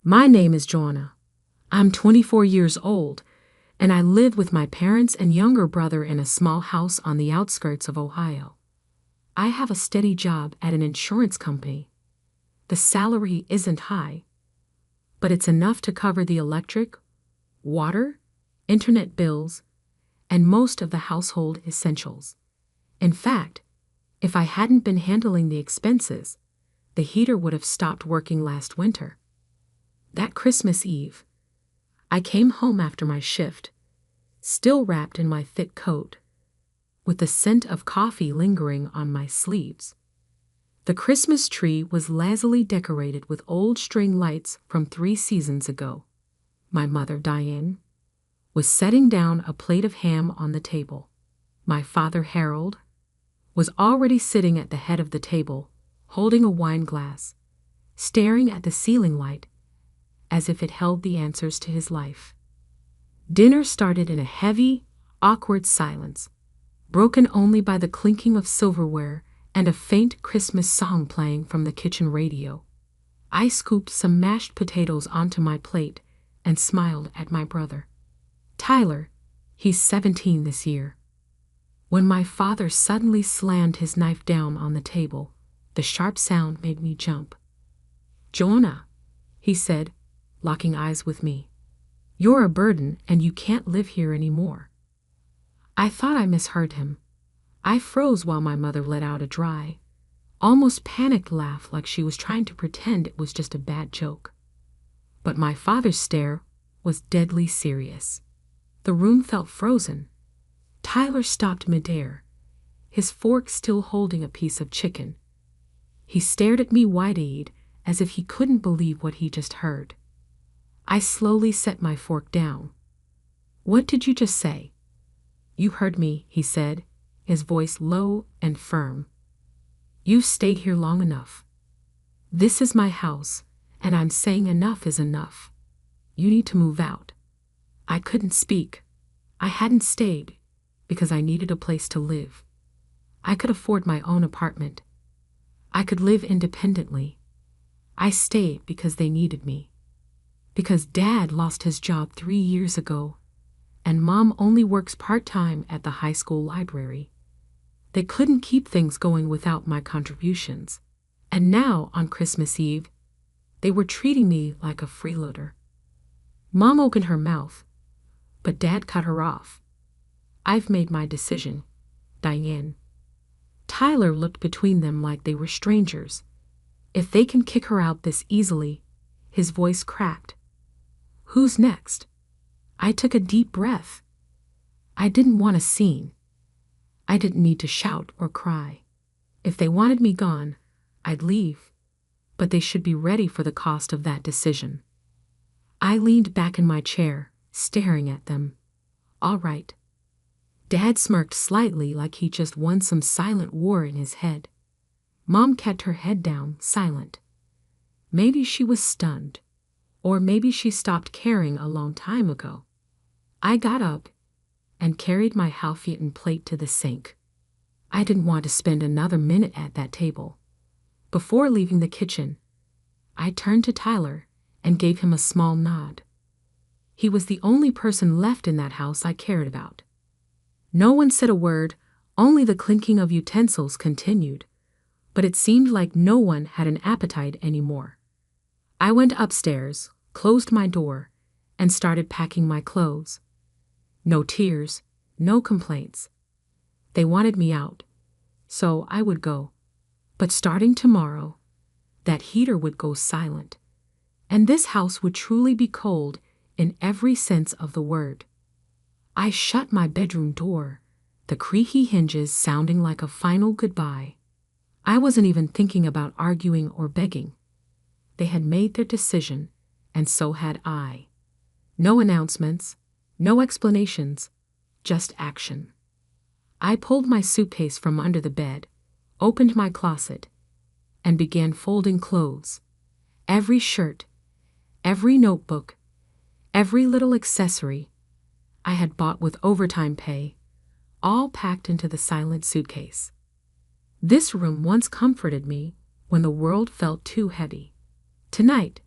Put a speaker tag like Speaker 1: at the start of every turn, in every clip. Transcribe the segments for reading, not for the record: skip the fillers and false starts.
Speaker 1: My name is Joanna. I'm 24 years old, and I live with my parents and younger brother in a small house on the outskirts of Ohio. I have a steady job at an insurance company. The salary isn't high, but it's enough to cover the electric, water, internet bills, and most of the household essentials. In fact, if I hadn't been handling the expenses, the heater would have stopped working last winter. That Christmas Eve, I came home after my shift, still wrapped in my thick coat, with the scent of coffee lingering on my sleeves. The Christmas tree was lazily decorated with old string lights from 3 seasons ago. My mother, Diane, was setting down a plate of ham on the table. My father, Harold, was already sitting at the head of the table, holding a wine glass, staring at the ceiling light as if it held the answers to his life. Dinner started in a heavy, awkward silence, broken only by the clinking of silverware and a faint Christmas song playing from the kitchen radio. I scooped some mashed potatoes onto my plate and smiled at my brother. Tyler, he's 17 this year. When my father suddenly slammed his knife down on the table, the sharp sound made me jump. "Joanna," he said, locking eyes with me. "You're a burden and you can't live here anymore." I thought I misheard him. I froze while my mother let out a dry, almost panicked laugh like she was trying to pretend it was just a bad joke. But my father's stare was deadly serious. The room felt frozen. Tyler stopped midair, his fork still holding a piece of chicken. He stared at me wide-eyed as if he couldn't believe what he just heard. I slowly set my fork down. "What did you just say?" "You heard me," he said, his voice low and firm. "You've stayed here long enough. This is my house, and I'm saying enough is enough. You need to move out." I couldn't speak. I hadn't stayed because I needed a place to live. I could afford my own apartment. I could live independently. I stayed because they needed me. Because Dad lost his job 3 years ago, and Mom only works part-time at the high school library. They couldn't keep things going without my contributions. And now, on Christmas Eve, they were treating me like a freeloader. Mom opened her mouth, but Dad cut her off. "I've made my decision, Diane." Tyler looked between them like they were strangers. "If they can kick her out this easily," his voice cracked. "Who's next?" I took a deep breath. I didn't want a scene. I didn't need to shout or cry. If they wanted me gone, I'd leave, but they should be ready for the cost of that decision. I leaned back in my chair, staring at them. All right. Dad smirked slightly like he just won some silent war in his head. Mom kept her head down, silent. Maybe she was stunned, or maybe she stopped caring a long time ago. I got up and carried my half-eaten plate to the sink. I didn't want to spend another minute at that table. Before leaving the kitchen, I turned to Tyler and gave him a small nod. He was the only person left in that house I cared about. No one said a word, only the clinking of utensils continued, but it seemed like no one had an appetite anymore. I went upstairs, closed my door, and started packing my clothes. No tears, no complaints. They wanted me out, so I would go. But starting tomorrow, that heater would go silent, and this house would truly be cold in every sense of the word. I shut my bedroom door, the creaky hinges sounding like a final goodbye. I wasn't even thinking about arguing or begging. They had made their decision, and so had I. No announcements, no explanations, just action. I pulled my suitcase from under the bed, opened my closet, and began folding clothes. Every shirt, every notebook, every little accessory I had bought with overtime pay, all packed into the silent suitcase. This room once comforted me when the world felt too heavy. Tonight,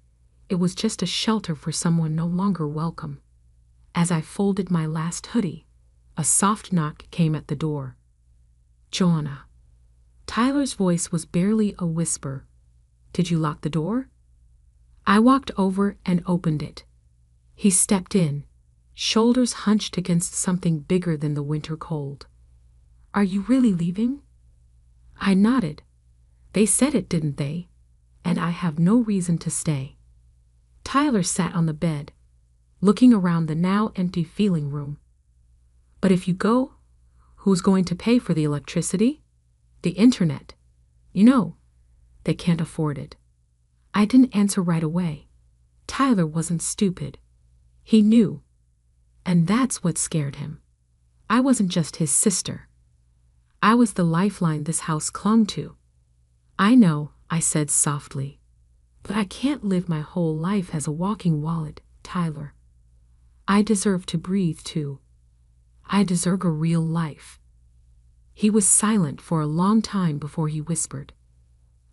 Speaker 1: it was just a shelter for someone no longer welcome. As I folded my last hoodie, a soft knock came at the door. "Joanna." Tyler's voice was barely a whisper. "Did you lock the door?" I walked over and opened it. He stepped in, shoulders hunched against something bigger than the winter cold. "Are you really leaving?" I nodded. "They said it, didn't they? And I have no reason to stay." Tyler sat on the bed, looking around the now empty feeling room. "But if you go, who's going to pay for the electricity? The internet? You know, they can't afford it." I didn't answer right away. Tyler wasn't stupid. He knew. And that's what scared him. I wasn't just his sister. I was the lifeline this house clung to. "I know," I said softly. "But I can't live my whole life as a walking wallet, Tyler. I deserve to breathe too. I deserve a real life." He was silent for a long time before he whispered,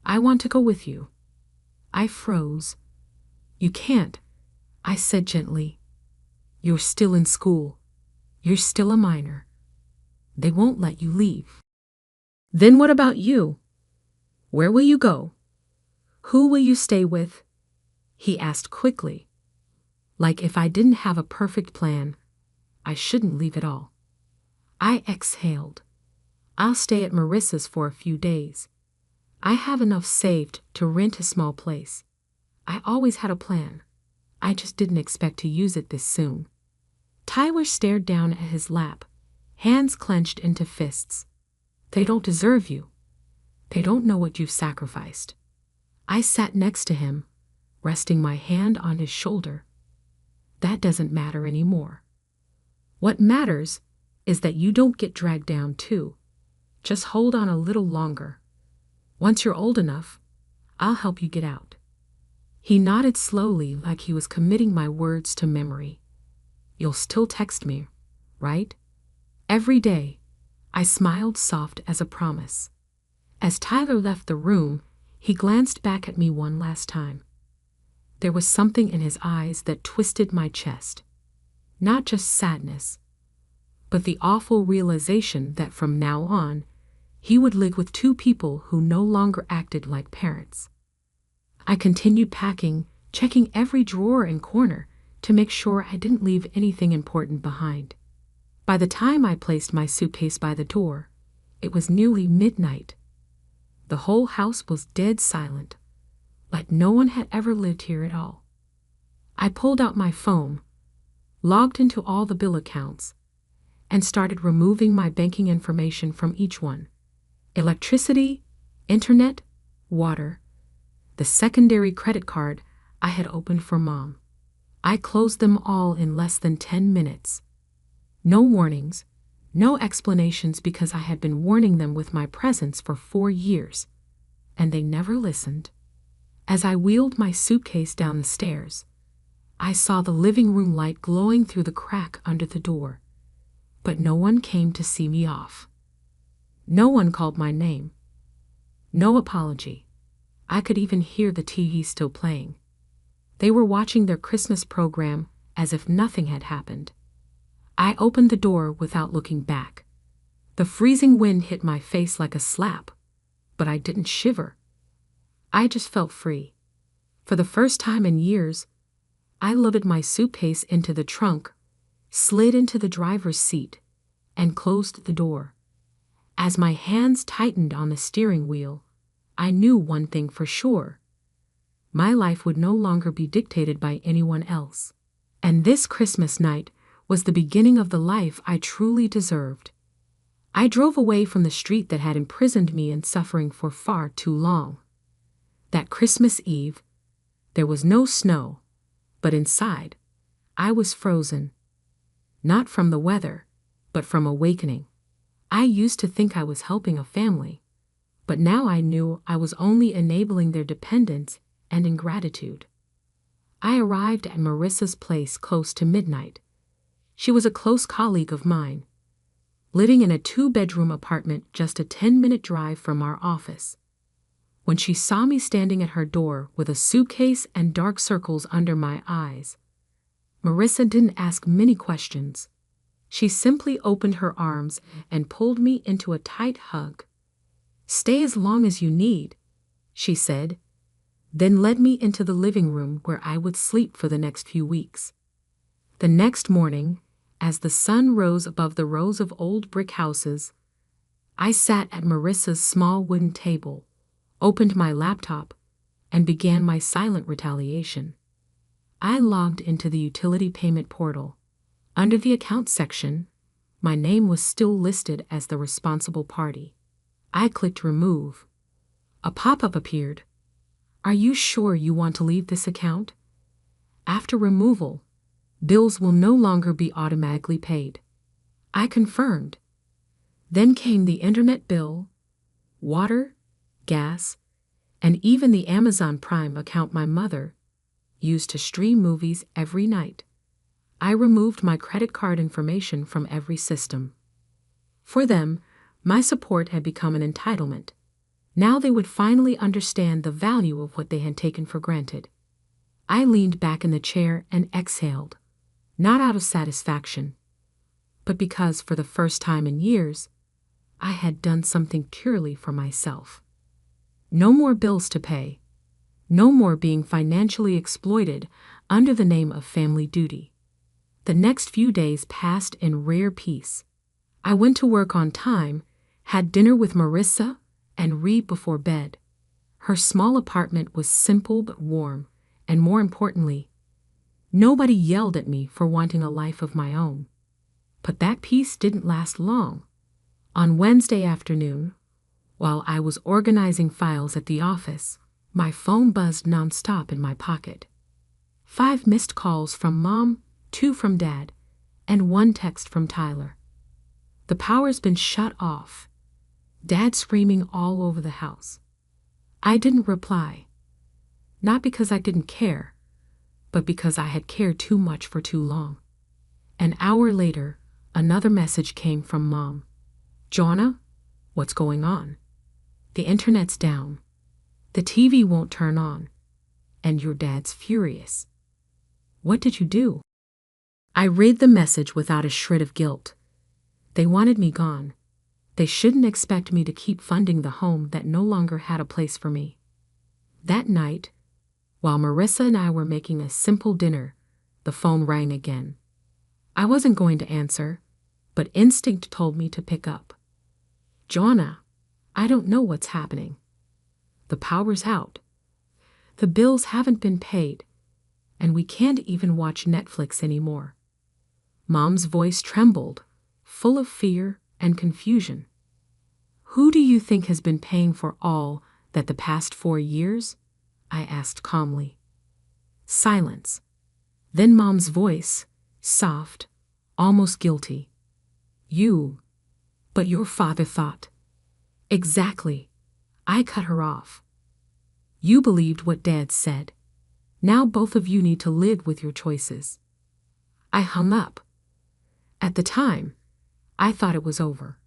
Speaker 1: "I want to go with you." I froze. "You can't," I said gently. "You're still in school. You're still a minor. They won't let you leave." "Then what about you? Where will you go? Who will you stay with?" he asked quickly. Like if I didn't have a perfect plan, I shouldn't leave at all. I exhaled. "I'll stay at Marissa's for a few days. I have enough saved to rent a small place. I always had a plan. I just didn't expect to use it this soon." Tyler stared down at his lap, hands clenched into fists. "They don't deserve you. They don't know what you've sacrificed." I sat next to him, resting my hand on his shoulder. "That doesn't matter anymore. What matters is that you don't get dragged down too. Just hold on a little longer. Once you're old enough, I'll help you get out." He nodded slowly, like he was committing my words to memory. "You'll still text me, right?" "Every day." I smiled, soft as a promise. As Tyler left the room, he glanced back at me one last time. There was something in his eyes that twisted my chest. Not just sadness, but the awful realization that from now on, he would live with two people who no longer acted like parents. I continued packing, checking every drawer and corner to make sure I didn't leave anything important behind. By the time I placed my suitcase by the door, it was nearly midnight. The whole house was dead silent, like no one had ever lived here at all. I pulled out my phone, logged into all the bill accounts, and started removing my banking information from each one. Electricity, internet, water, the secondary credit card I had opened for Mom. I closed them all in less than 10 minutes. No warnings, no explanations, because I had been warning them with my presence for 4 years, and they never listened. As I wheeled my suitcase down the stairs, I saw the living room light glowing through the crack under the door, but no one came to see me off. No one called my name. No apology. I could even hear the TV still playing. They were watching their Christmas program as if nothing had happened. I opened the door without looking back. The freezing wind hit my face like a slap, but I didn't shiver. I just felt free. For the first time in years, I loaded my suitcase into the trunk, slid into the driver's seat, and closed the door. As my hands tightened on the steering wheel, I knew one thing for sure. My life would no longer be dictated by anyone else. And this Christmas night was the beginning of the life I truly deserved. I drove away from the street that had imprisoned me in suffering for far too long. That Christmas Eve, there was no snow, but inside, I was frozen. Not from the weather, but from awakening. I used to think I was helping a family, but now I knew I was only enabling their dependence and ingratitude. I arrived at Marissa's place close to midnight. She was a close colleague of mine, living in a 2-bedroom apartment just a 10-minute drive from our office. When she saw me standing at her door with a suitcase and dark circles under my eyes, Marissa didn't ask many questions. She simply opened her arms and pulled me into a tight hug. "Stay as long as you need," she said, then led me into the living room where I would sleep for the next few weeks. The next morning, as the sun rose above the rows of old brick houses, I sat at Marissa's small wooden table, opened my laptop, and began my silent retaliation. I logged into the utility payment portal. Under the account section, my name was still listed as the responsible party. I clicked remove. A pop-up appeared. "Are you sure you want to leave this account? After removal, bills will no longer be automatically paid." I confirmed. Then came the internet bill, water, gas, and even the Amazon Prime account my mother used to stream movies every night. I removed my credit card information from every system. For them, my support had become an entitlement. Now they would finally understand the value of what they had taken for granted. I leaned back in the chair and exhaled, not out of satisfaction, but because for the first time in years, I had done something purely for myself. No more bills to pay. No more being financially exploited under the name of family duty. The next few days passed in rare peace. I went to work on time, had dinner with Marissa, and read before bed. Her small apartment was simple but warm, and more importantly, nobody yelled at me for wanting a life of my own. But that peace didn't last long. On Wednesday afternoon, while I was organizing files at the office, my phone buzzed nonstop in my pocket. 5 missed calls from Mom, 2 from Dad, and 1 text from Tyler. The power's been shut off. Dad screaming all over the house. I didn't reply. Not because I didn't care, but because I had cared too much for too long. An hour later, another message came from Mom. "Joanna, what's going on? The internet's down. The TV won't turn on. And your dad's furious. What did you do?" I read the message without a shred of guilt. They wanted me gone. They shouldn't expect me to keep funding the home that no longer had a place for me. That night, while Marissa and I were making a simple dinner, the phone rang again. I wasn't going to answer, but instinct told me to pick up. "Joanna, I don't know what's happening. The power's out. The bills haven't been paid, and we can't even watch Netflix anymore." Mom's voice trembled, full of fear and confusion. "Who do you think has been paying for all that the past 4 years?" I asked calmly. Silence. Then Mom's voice, soft, almost guilty. "You. But your father thought." "Exactly." I cut her off. "You believed what Dad said. Now both of you need to live with your choices." I hung up. At the time, I thought it was over.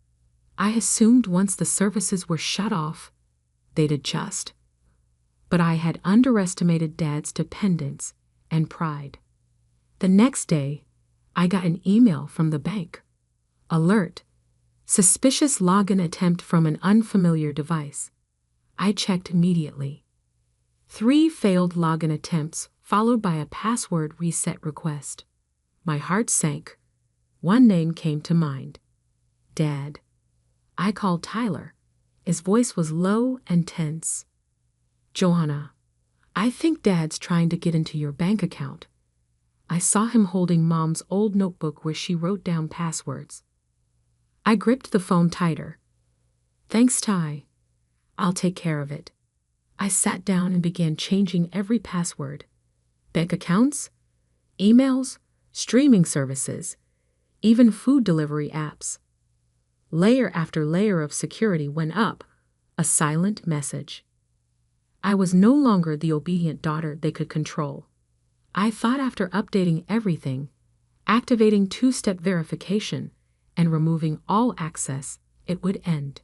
Speaker 1: I assumed once the services were shut off, they'd adjust. But I had underestimated Dad's dependence and pride. The next day, I got an email from the bank. Alert. Suspicious login attempt from an unfamiliar device. I checked immediately. 3 failed login attempts followed by a password reset request. My heart sank. One name came to mind. Dad. I called Tyler. His voice was low and tense. "Joanna, I think Dad's trying to get into your bank account." I saw him holding Mom's old notebook where she wrote down passwords. I gripped the phone tighter. "Thanks, Ty. I'll take care of it." I sat down and began changing every password. Bank accounts, emails, streaming services, even food delivery apps. Layer after layer of security went up, a silent message. I was no longer the obedient daughter they could control. I thought after updating everything, activating 2-step verification, and removing all access, it would end.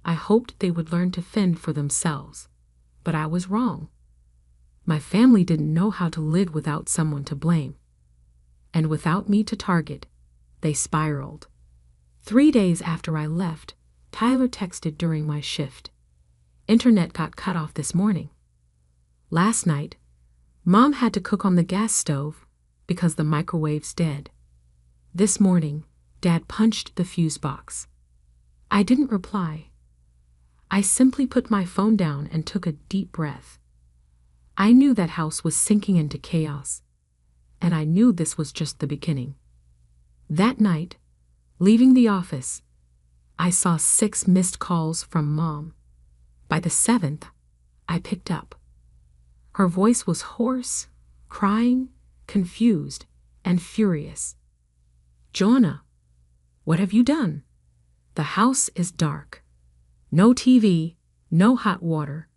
Speaker 1: I hoped they would learn to fend for themselves. but I was wrong. My family didn't know how to live without someone to blame. And without me to target, they spiraled. 3 days after I left, Tyler texted during my shift. Internet got cut off this morning. Last night, Mom had to cook on the gas stove because the microwave's dead. This morning, Dad punched the fuse box. I didn't reply. I simply put my phone down and took a deep breath. I knew that house was sinking into chaos, and I knew this was just the beginning. That night, leaving the office, I saw 6 missed calls from Mom. By the 7th, I picked up. Her voice was hoarse, crying, confused, and furious. "Joanna, what have you done? The house is dark. No TV, no hot water.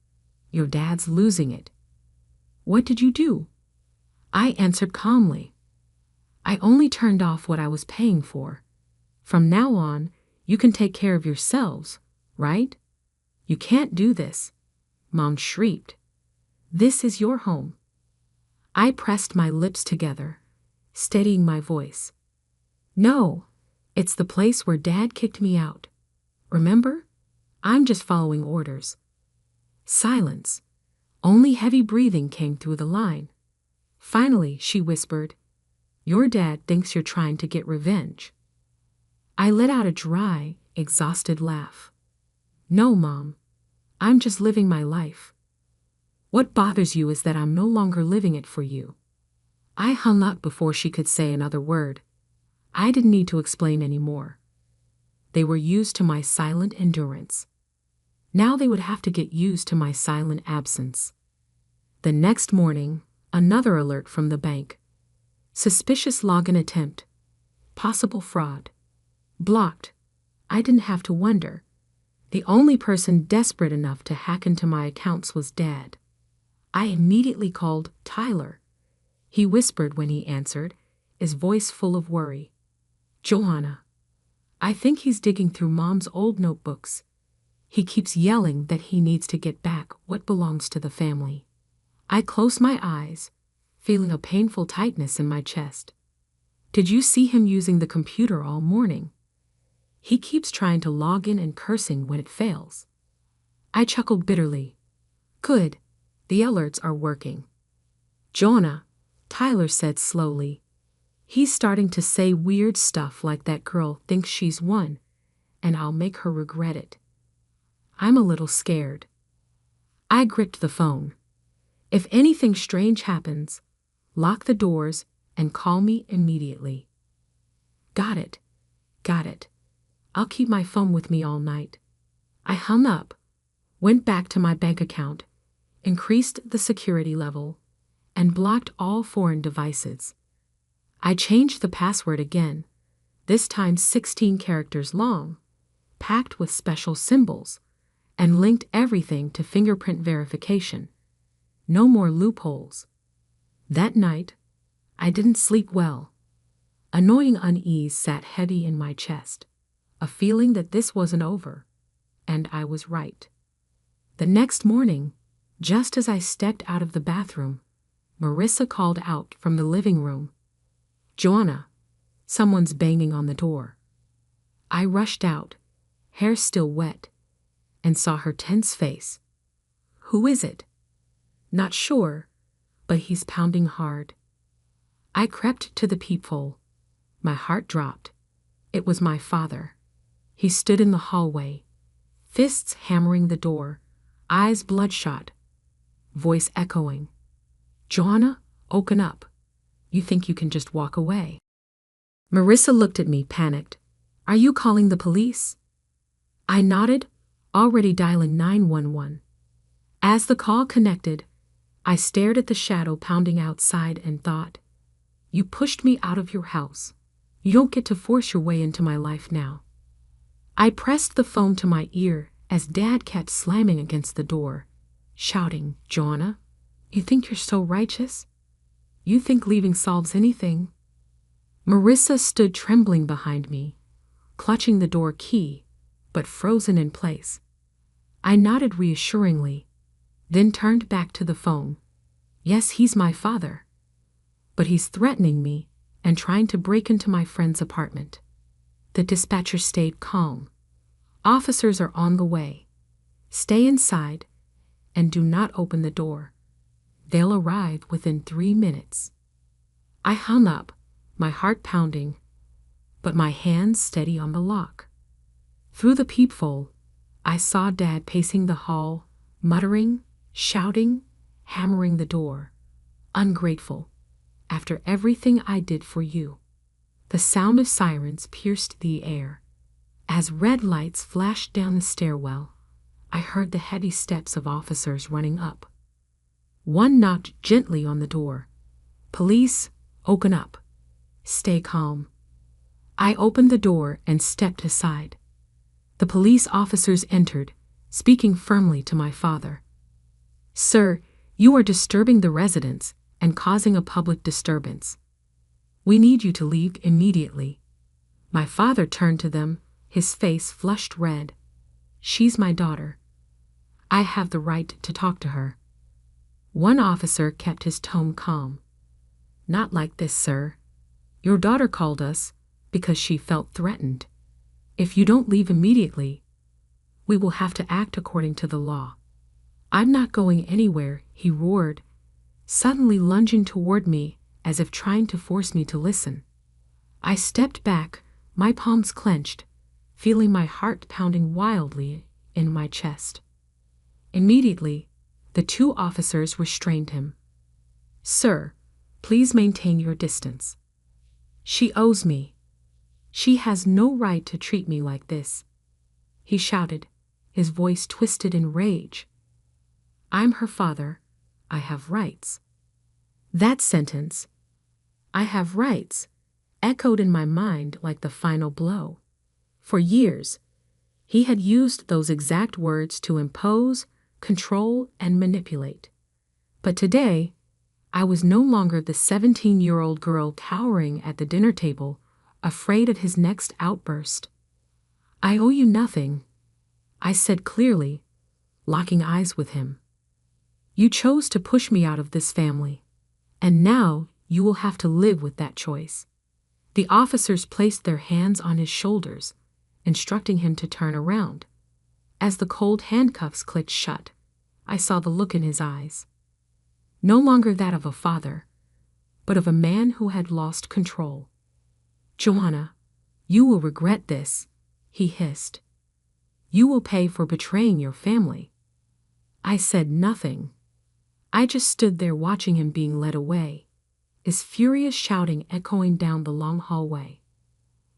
Speaker 1: Your dad's losing it. What did you do?" I answered calmly. "I only turned off what I was paying for. From now on, you can take care of yourselves, right? You can't do this," Mom shrieked. "This is your home." I pressed my lips together, steadying my voice. "No, it's the place where Dad kicked me out. Remember? I'm just following orders." Silence. Only heavy breathing came through the line. Finally, she whispered, "Your dad thinks you're trying to get revenge." I let out a dry, exhausted laugh. "No, Mom. I'm just living my life. What bothers you is that I'm no longer living it for you." I hung up before she could say another word. I didn't need to explain any more. They were used to my silent endurance. Now they would have to get used to my silent absence. The next morning, another alert from the bank. Suspicious login attempt. Possible fraud. Blocked. I didn't have to wonder. The only person desperate enough to hack into my accounts was Dad. I immediately called Tyler. He whispered when he answered, his voice full of worry. "Joanna, I think he's digging through Mom's old notebooks. He keeps yelling that he needs to get back what belongs to the family." I closed my eyes, feeling a painful tightness in my chest. "Did you see him using the computer all morning? He keeps trying to log in and cursing when it fails." I chuckled bitterly. "Good, the alerts are working." "Joanna," Tyler said slowly, "he's starting to say weird stuff like that girl thinks she's won, and I'll make her regret it." I'm a little scared. I gripped the phone. "If anything strange happens, lock the doors and call me immediately." Got it. Got it. I'll keep my phone with me all night." I hung up, went back to my bank account, increased the security level, and blocked all foreign devices. I changed the password again, this time 16 characters long, packed with special symbols, and linked everything to fingerprint verification. No more loopholes. That night, I didn't sleep well. Annoying unease sat heavy in my chest, a feeling that this wasn't over, and I was right. The next morning, just as I stepped out of the bathroom, Marissa called out from the living room, "Joanna, someone's banging on the door." I rushed out, hair still wet, and saw her tense face. "Who is it?" "Not sure, but he's pounding hard." I crept to the peephole. My heart dropped. It was my father. He stood in the hallway, fists hammering the door, eyes bloodshot, voice echoing, "Joanna, open up. You think you can just walk away?" Marissa looked at me, panicked. "Are you calling the police?" I nodded, already dialing 911. As the call connected, I stared at the shadow pounding outside and thought, "You pushed me out of your house. You don't get to force your way into my life now." I pressed the phone to my ear as Dad kept slamming against the door, shouting, "Joanna, you think you're so righteous? You think leaving solves anything?" Marissa stood trembling behind me, clutching the door key, but frozen in place. I nodded reassuringly. then turned back to the phone. Yes, he's my father. But he's threatening me and trying to break into my friend's apartment. The dispatcher stayed calm. Officers are on the way. Stay inside and do not open the door. They'll arrive within 3 minutes. I hung up, my heart pounding, but my hands steady on the lock. Through the peephole, I saw Dad pacing the hall, muttering, shouting, hammering the door. Ungrateful. After everything I did for you. The sound of sirens pierced the air. As red lights flashed down the stairwell, I heard the heavy steps of officers running up. One knocked gently on the door. Police, open up. Stay calm. I opened the door and stepped aside. The police officers entered, speaking firmly to my father. Sir, you are disturbing the residents and causing a public disturbance. We need you to leave immediately. My father turned to them, his face flushed red. She's my daughter. I have the right to talk to her. One officer kept his tone calm. Not like this, sir. Your daughter called us because she felt threatened. If you don't leave immediately, we will have to act according to the law. I'm not going anywhere, he roared, suddenly lunging toward me as if trying to force me to listen. I stepped back, my palms clenched, feeling my heart pounding wildly in my chest. Immediately, the 2 officers restrained him. Sir, please maintain your distance. She owes me. She has no right to treat me like this. He shouted, his voice twisted in rage. I'm her father. I have rights. That sentence, I have rights, echoed in my mind like the final blow. For years, he had used those exact words to impose, control, and manipulate. But today, I was no longer the 17-year-old girl cowering at the dinner table, afraid of his next outburst. I owe you nothing, I said clearly, locking eyes with him. You chose to push me out of this family, and now you will have to live with that choice. The officers placed their hands on his shoulders, instructing him to turn around. As the cold handcuffs clicked shut, I saw the look in his eyes. No longer that of a father, but of a man who had lost control. Joanna, you will regret this, he hissed. You will pay for betraying your family. I said nothing. I just stood there watching him being led away, his furious shouting echoing down the long hallway.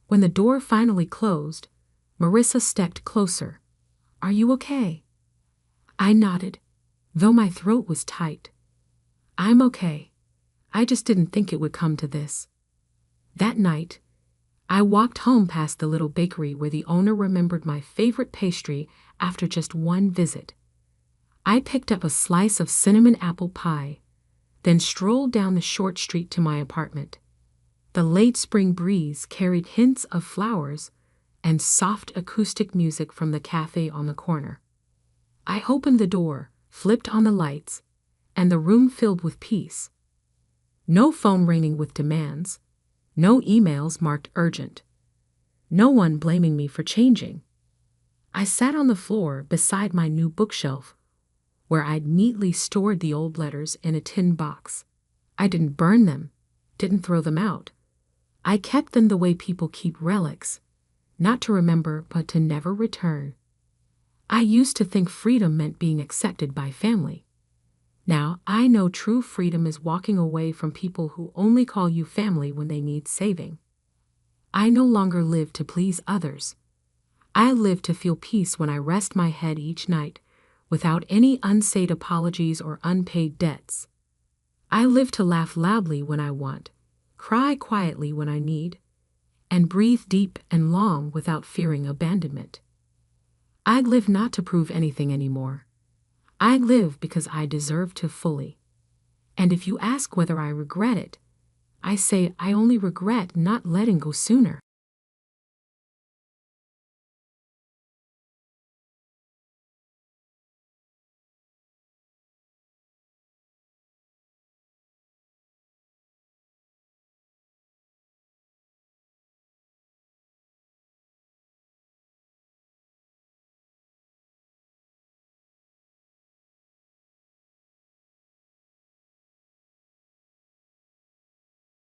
Speaker 1: When the door finally closed, Marissa stepped closer. Are you okay? I nodded, though my throat was tight. I'm okay. I just didn't think it would come to this. That night, I walked home past the little bakery where the owner remembered my favorite pastry after just one visit. I picked up a slice of cinnamon apple pie, then strolled down the short street to my apartment. The late spring breeze carried hints of flowers and soft acoustic music from the cafe on the corner. I opened the door, flipped on the lights, and the room filled with peace. No phone ringing with demands, no emails marked urgent, no one blaming me for changing. I sat on the floor beside my new bookshelf, where I'd neatly stored the old letters in a tin box. I didn't burn them, didn't throw them out. I kept them the way people keep relics, not to remember but to never return. I used to think freedom meant being accepted by family. Now I know true freedom is walking away from people who only call you family when they need saving. I no longer live to please others. I live to feel peace when I rest my head each night, without any unsaid apologies or unpaid debts. I live to laugh loudly when I want, cry quietly when I need, and breathe deep and long without fearing abandonment. I live not to prove anything anymore. I live because I deserve to fully. And if you ask whether I regret it, I say I only regret not letting go sooner.